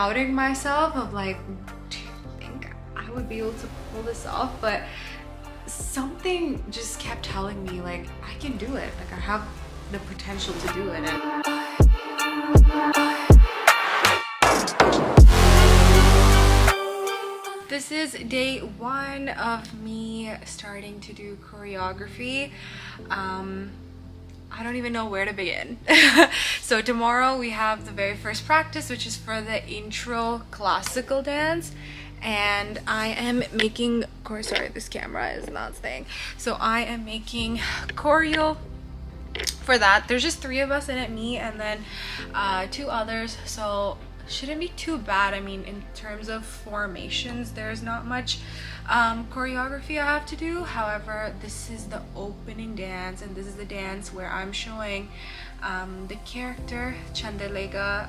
doubting myself of like, do you think I would be able to pull this off? But something just kept telling me like, I can do it. Like I have the potential to do it. This is day one of me starting to do choreography. I don't even know where to begin. So tomorrow we have the very first practice, which is for the intro classical dance. And I am making, sorry, this camera is not staying. So I am making choreo for that. There's just 3 of us in it, me and then 2 others. So shouldn't be too bad. I mean, in terms of formations, there's not much choreography I have to do. However, this is the opening dance, and this is the dance where I'm showing the character Chandalega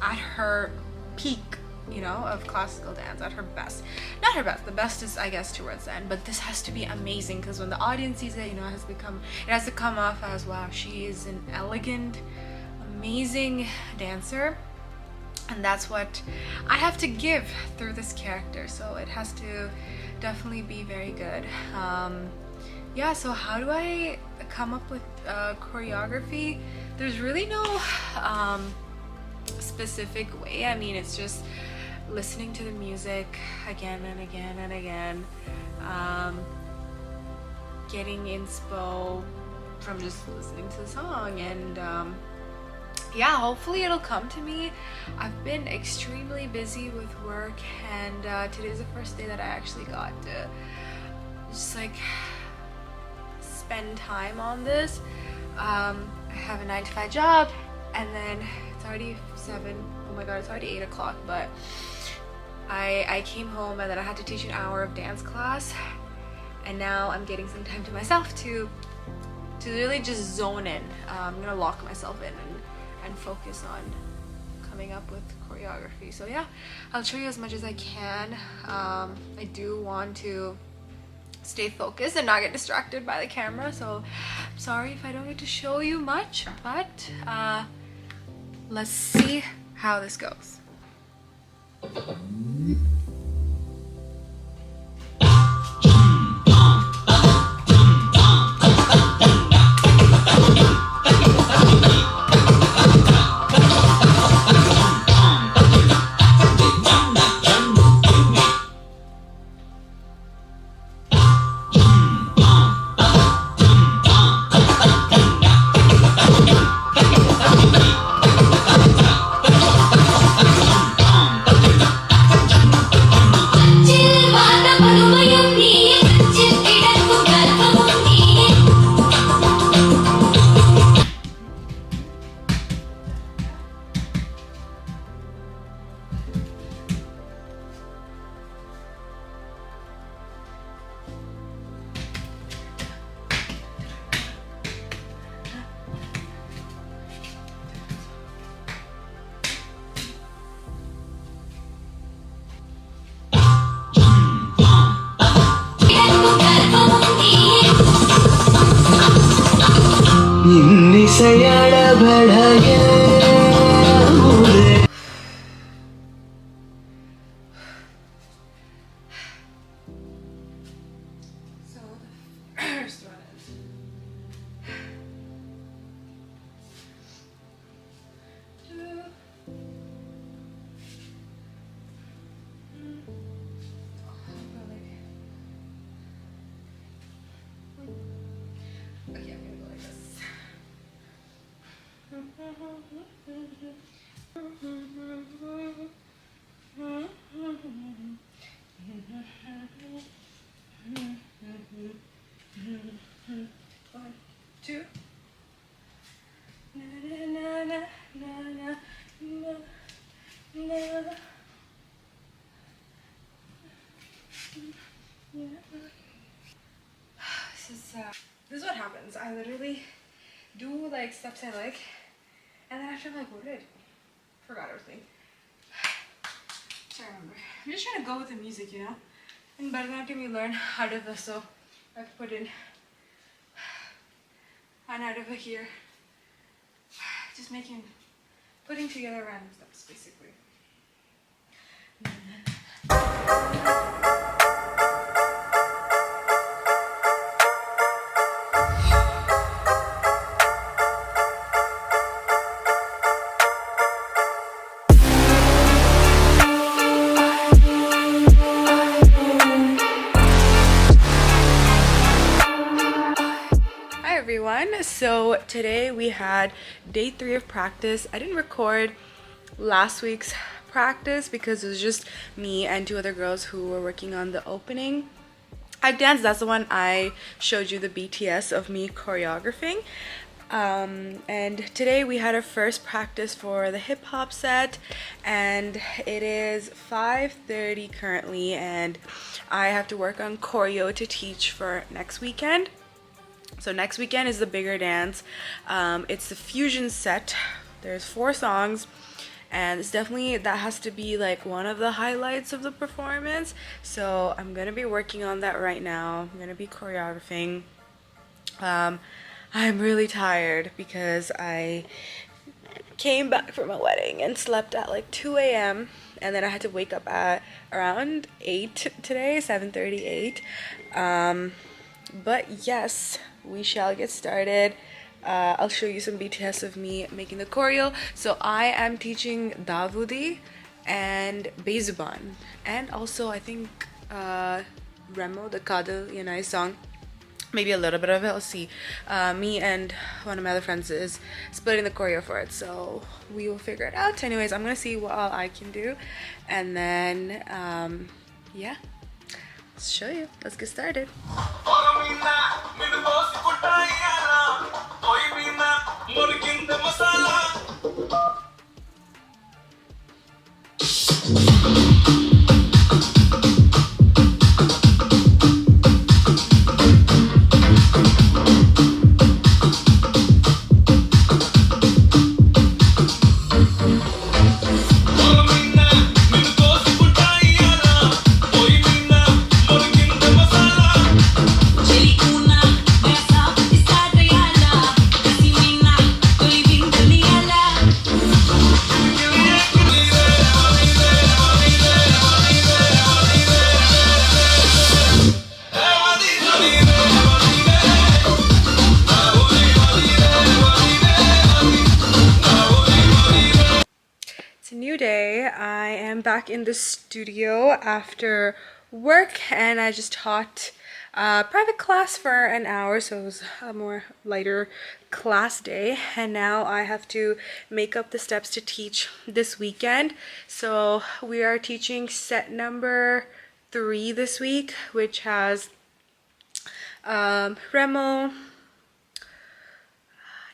at her peak, you know, of classical dance, at her best. Not her best, the best is, I guess, towards the end, but this has to be amazing because when the audience sees it, you know, it has to come off as, wow, she is an elegant, amazing dancer. And that's what I have to give through this character, so it has to definitely be very good. Yeah, so how do I come up with choreography? There's really no specific way. I mean, it's just listening to the music again and again and again, getting inspo from just listening to the song, and yeah, hopefully it'll come to me. I've been extremely busy with work, and today's the first day that I actually got to just like spend time on this. I have a 9-to-5 job, and then it's already 7. Oh my god, it's already 8 o'clock, but I came home and then I had to teach an hour of dance class, and now I'm getting some time to myself to really just zone in. I'm gonna lock myself in and focus on coming up with choreography. So yeah, I'll show you as much as I can. I do want to stay focused and not get distracted by the camera, so I'm sorry if I don't get to show you much, but let's see how this goes. One, two. This is what happens. I literally do like steps I like, and then after I'm like, what did I do? Forgot everything. So I remember. I'm just trying to go with the music, you know? In Bharatanatyam you learn Adava, so I've put in an Adava here. Just putting together random steps basically. Hi everyone. So today we had day 3 of practice. I didn't record last week's practice because it was just me and 2 other girls who were working on the opening act dance. That's the one I showed you the BTS of me choreographing. And today we had our first practice for the hip hop set, and it is 5:30 currently, and I have to work on choreo to teach for next weekend. So next weekend is the bigger dance. It's the fusion set. There's 4 songs, and it's definitely, that has to be like one of the highlights of the performance. So I'm gonna be working on that right now. I'm gonna be choreographing. I'm really tired because I came back from a wedding and slept at like 2 a.m. and then I had to wake up at around 8 today, 7:38. But yes, we shall get started. I'll show you some BTS of me making the choreo. So I am teaching Davudi and Bezuban, and also I think Remo, the Kadal Yanai song. Maybe a little bit of it, I'll see. Me and one of my other friends is splitting the choreo for it, so we will figure it out. Anyways, I'm gonna see what all I can do, and then yeah, let's show you. Let's get started. It's a new day. I am back in the studio after work, and I just taught private class for an hour, so it was a more lighter class day, and now I have to make up the steps to teach this weekend. So we are teaching set number 3 this week, which has Remo,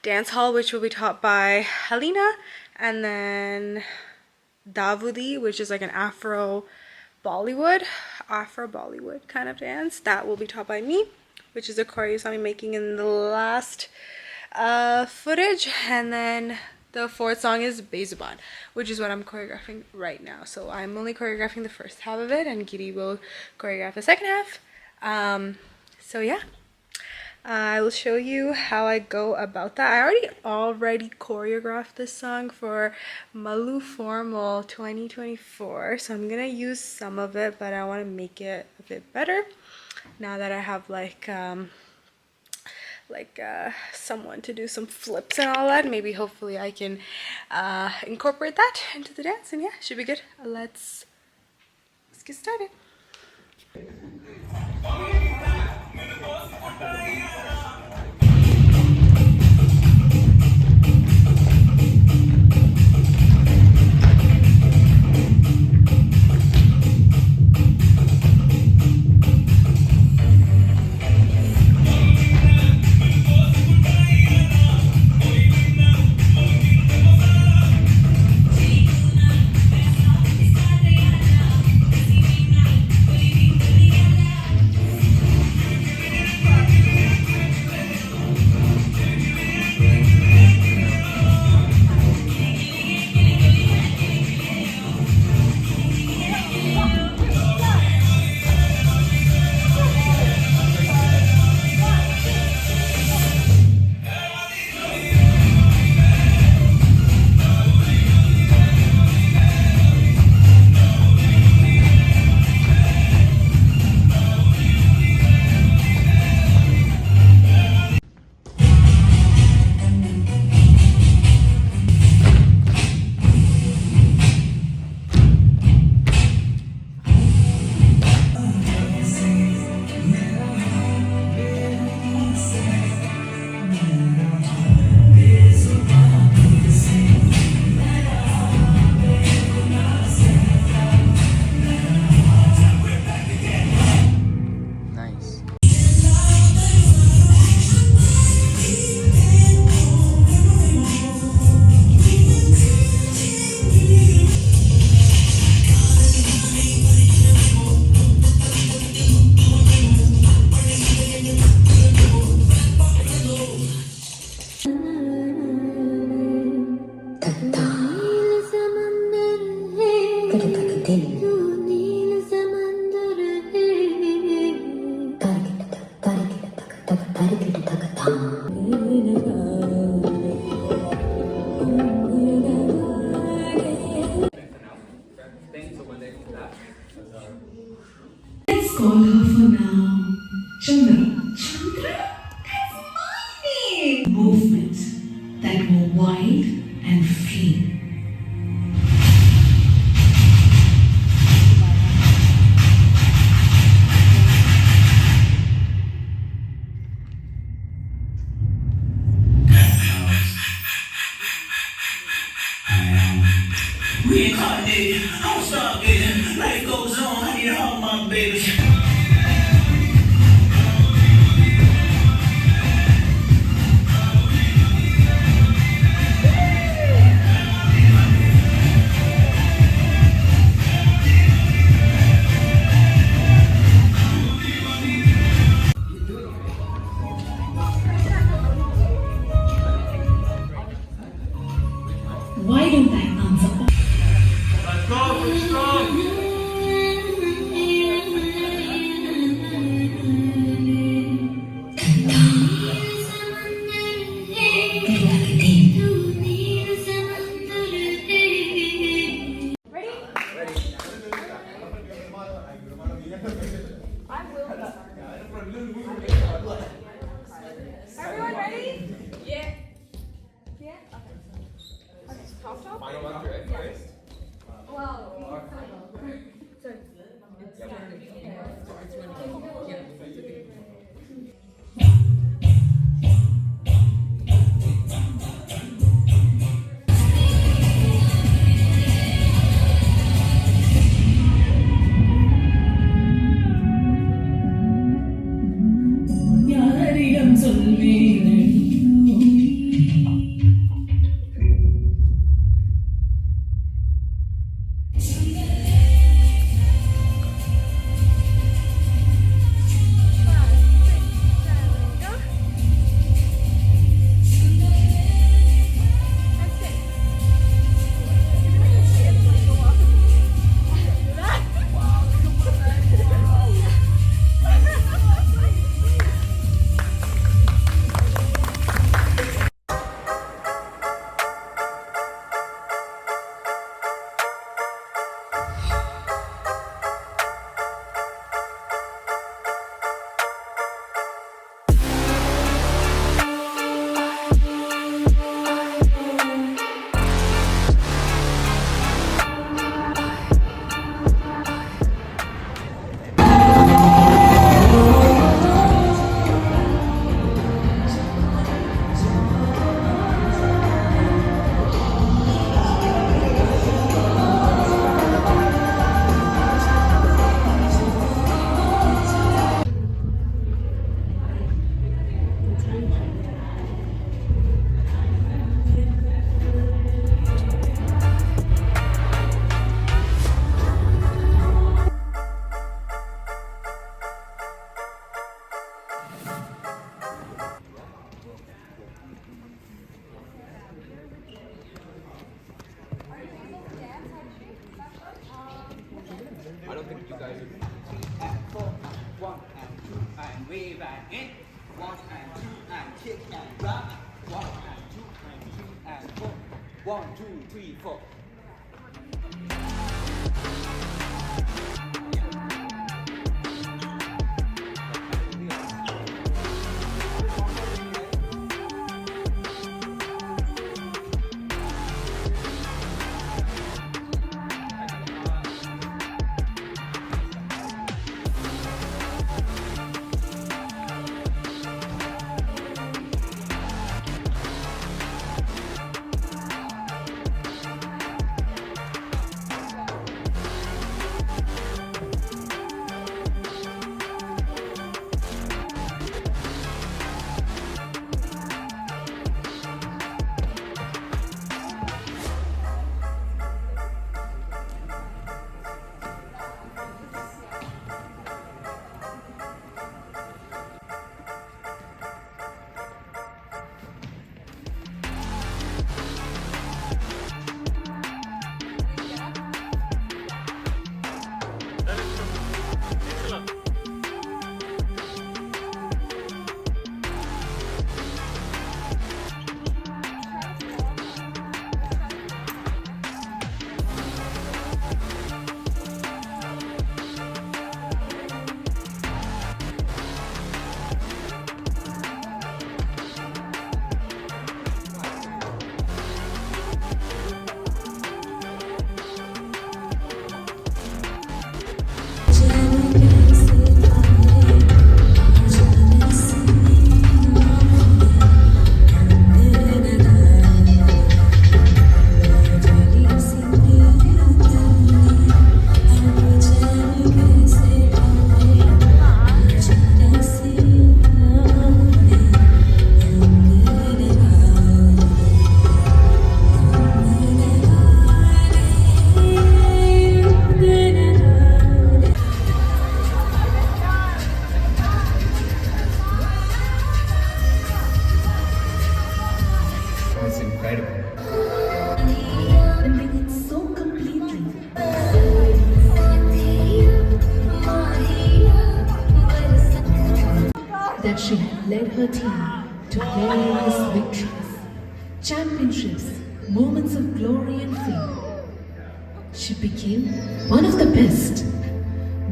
dance hall, which will be taught by Helena, and then Davudi, which is like an Afro Bollywood kind of dance, that will be taught by me, which is a choreo you saw me making in the last footage. And then the 4th song is Bezuban, which is what I'm choreographing right now. So I'm only choreographing the first half of it, and Giri will choreograph the second half. So yeah, I will show you how I go about that. I already choreographed this song for Malu Formal 2024, so I'm gonna use some of it, but I want to make it a bit better now that I have someone to do some flips and all that. Maybe hopefully I can incorporate that into the dance, and yeah, should be good. Let's get started. Let's call her for now. Chandra. Chandra? That's my name! Movements that were wild and free. Reincarnated, I'm starving. Life goes on, I need to hug my baby. Why don't I answer? Let's go, let's go. Everyone ready? Yeah. Yeah? Okay. Top top? Final one, right? Yes. Well, sorry. யாரிடம் சொல்வேன் I don't think you guys are. And 4, 1 and 2 and wave and in. 1 and 2 and kick and drop. 1 and 2 and 3 and 4. 1, 2, 3, 4. that she had led her team to various victories, championships, moments of glory and fame. She became one of the best,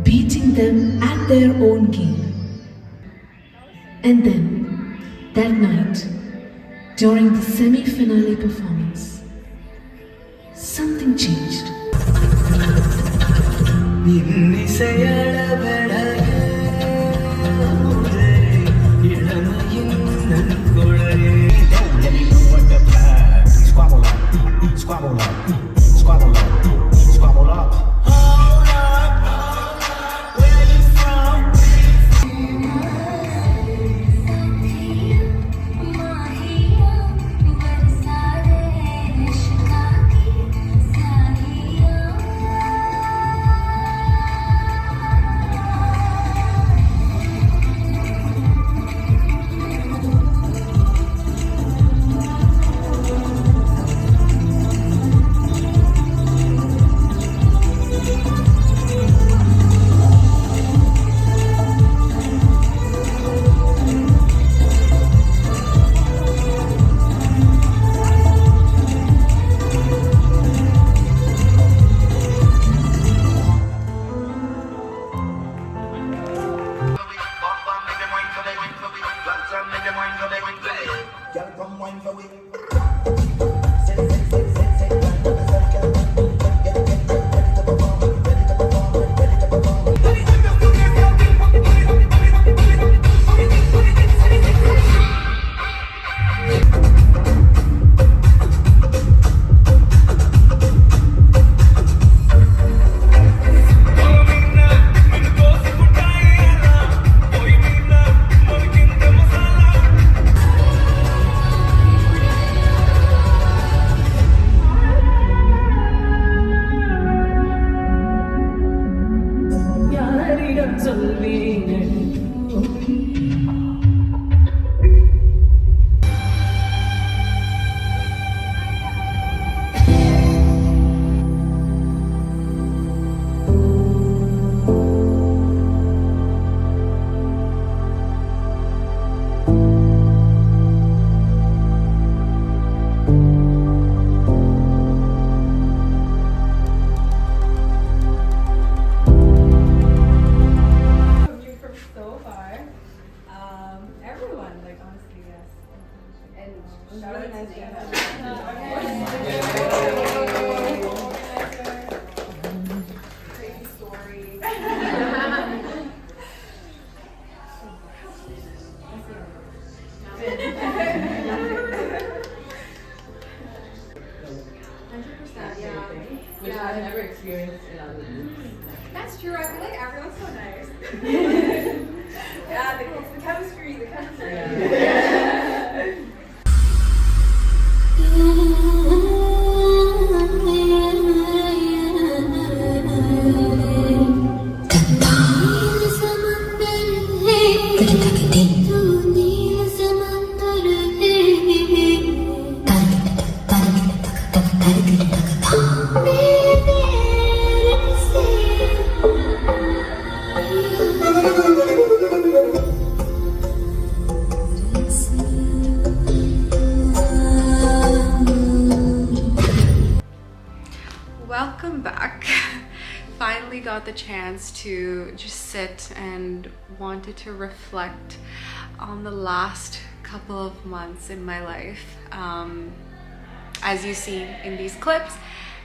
beating them at their own game. And then, that night, during the semi-finale performance, something changed. Squabble up, squabble up, squabble up, squabble up. Hold up, where you from? Which I've never experienced in other groups. That's true. I feel like everyone's so nice. Yeah, the chemistry, the chemistry. Yeah. Welcome back. Finally got the chance to just sit and wanted to reflect on the last couple of months in my life. As you see in these clips,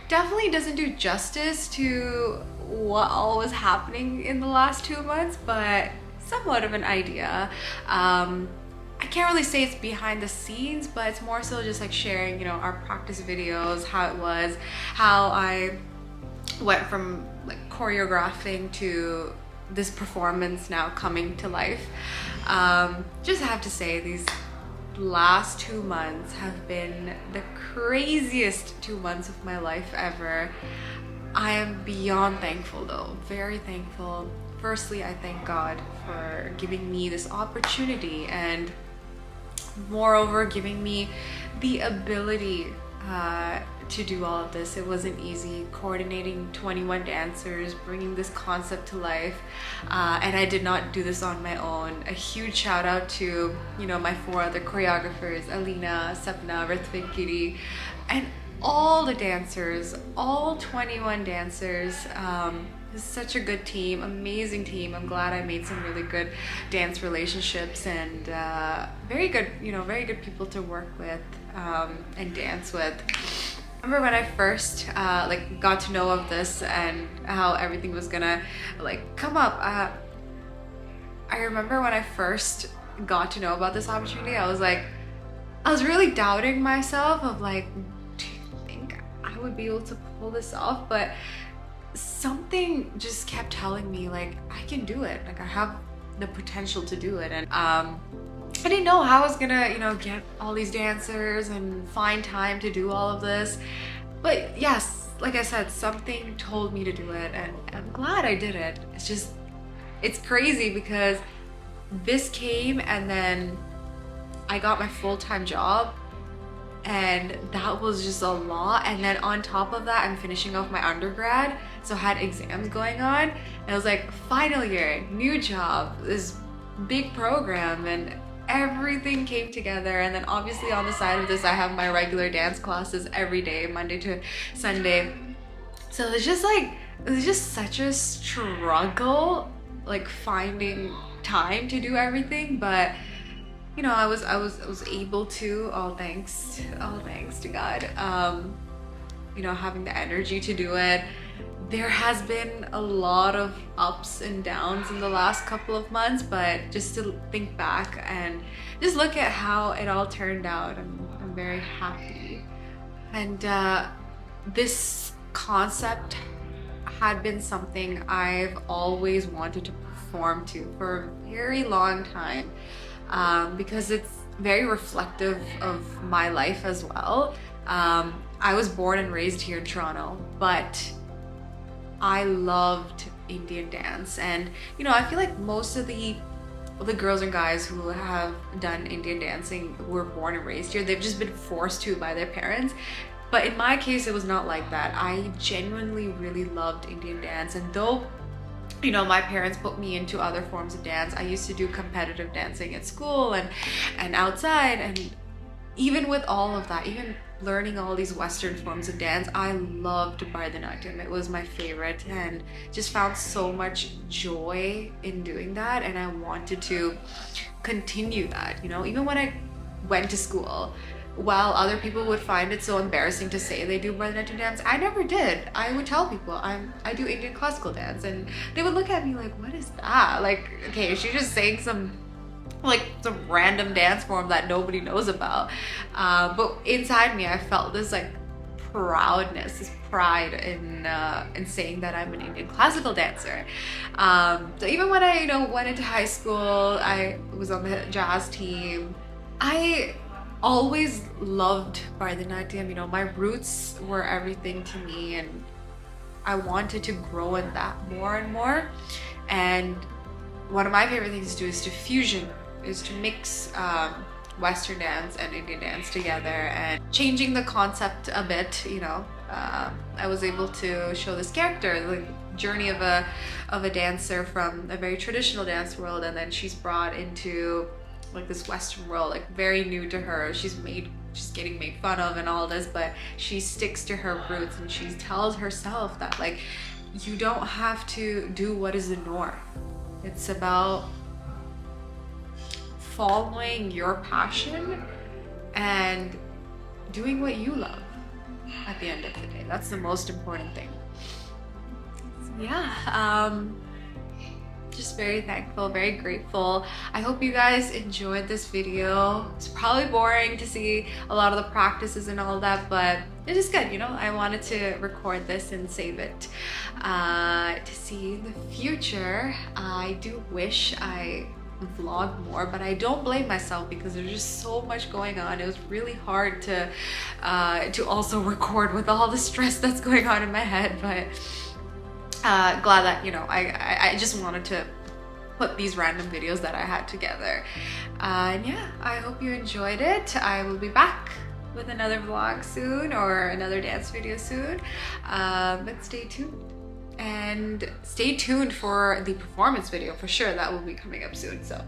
definitely doesn't do justice to what all was happening in the last 2 months, but somewhat of an idea. I can't really say it's behind the scenes, but it's more so just like sharing, you know, our practice videos, how it was, how I went from like choreographing to this performance now coming to life. Just have to say these last 2 months have been the craziest 2 months of my life ever. I am beyond thankful though, very thankful. Firstly, I thank God for giving me this opportunity and moreover giving me the ability to do all of this. It wasn't easy coordinating 21 dancers, bringing this concept to life, and I did not do this on my own. A huge shout out to, you know, my 4 other choreographers, Alina, Sapna, Ritvik, Giri, and all the dancers, all 21 dancers. It's such a good team, amazing team. I'm glad I made some really good dance relationships and very good, you know, very good people to work with and dance with. I remember when I first like got to know of this and how everything was gonna like come up. I remember when I first got to know about this opportunity, I was really doubting myself of like, do you think I would be able to pull this off? But something just kept telling me like, I can do it. Like, I have the potential to do it. And I didn't know how I was gonna, you know, get all these dancers and find time to do all of this. But yes, like I said, something told me to do it, and I'm glad I did it. It's just, it's crazy because this came and then I got my full-time job, and that was just a lot. And then on top of that, I'm finishing off my undergrad, so I had exams going on, and I was like, final year, new job, this big program, and everything came together. And then obviously on the side of this, I have my regular dance classes every day, Monday to Sunday. So it's just like, it was just such a struggle, like finding time to do everything. But you know, I was able to, all thanks to God, you know, having the energy to do it. There has been a lot of ups and downs in the last couple of months, but just to think back and just look at how it all turned out, I'm very happy. And this concept had been something I've always wanted to perform to for a very long time. Because it's very reflective of my life as well. I was born and raised here in Toronto, but I loved Indian dance. And you know, I feel like most of the girls and guys who have done Indian dancing were born and raised here. They've just been forced to by their parents. But in my case, it was not like that. I genuinely really loved Indian dance, and though, you know, my parents put me into other forms of dance, I used to do competitive dancing at school and outside, and even with all of that, even learning all these Western forms of dance, I loved Bharatanatyam. It was my favorite, and just found so much joy in doing that, and I wanted to continue that, you know, even when I went to school. While other people would find it so embarrassing to say they do Bharatanatyam dance, I never did. I would tell people I do Indian classical dance, and they would look at me like, what is that? Like, okay, she's just saying some random dance form that nobody knows about. But inside me, I felt this like proudness, this pride in saying that I'm an Indian classical dancer. So even when I, you know, went into high school, I was on the jazz team. I always loved Bharatanatyam. You know, my roots were everything to me, and I wanted to grow in that more and more. And one of my favorite things to do is to mix Western dance and Indian dance together, and changing the concept a bit. You know, I was able to show this character the journey of a dancer from a very traditional dance world, and then she's brought into like this Western world, like very new to her. She's getting made fun of and all this, but she sticks to her roots, and she tells herself that like, you don't have to do what is the norm. It's about following your passion and doing what you love at the end of the day. That's the most important thing. So yeah, just very thankful, very grateful. I hope you guys enjoyed this video. It's probably boring to see a lot of the practices and all that, but it is good, you know. I wanted to record this and save it to see in the future. I do wish I vlog more, but I don't blame myself because there's just so much going on. It was really hard to also record with all the stress that's going on in my head, but glad that, you know, I just wanted to put these random videos that I had together. And yeah, I hope you enjoyed it. I will be back with another vlog soon or another dance video soon, but stay tuned. And stay tuned for the performance video for sure. That will be coming up soon. So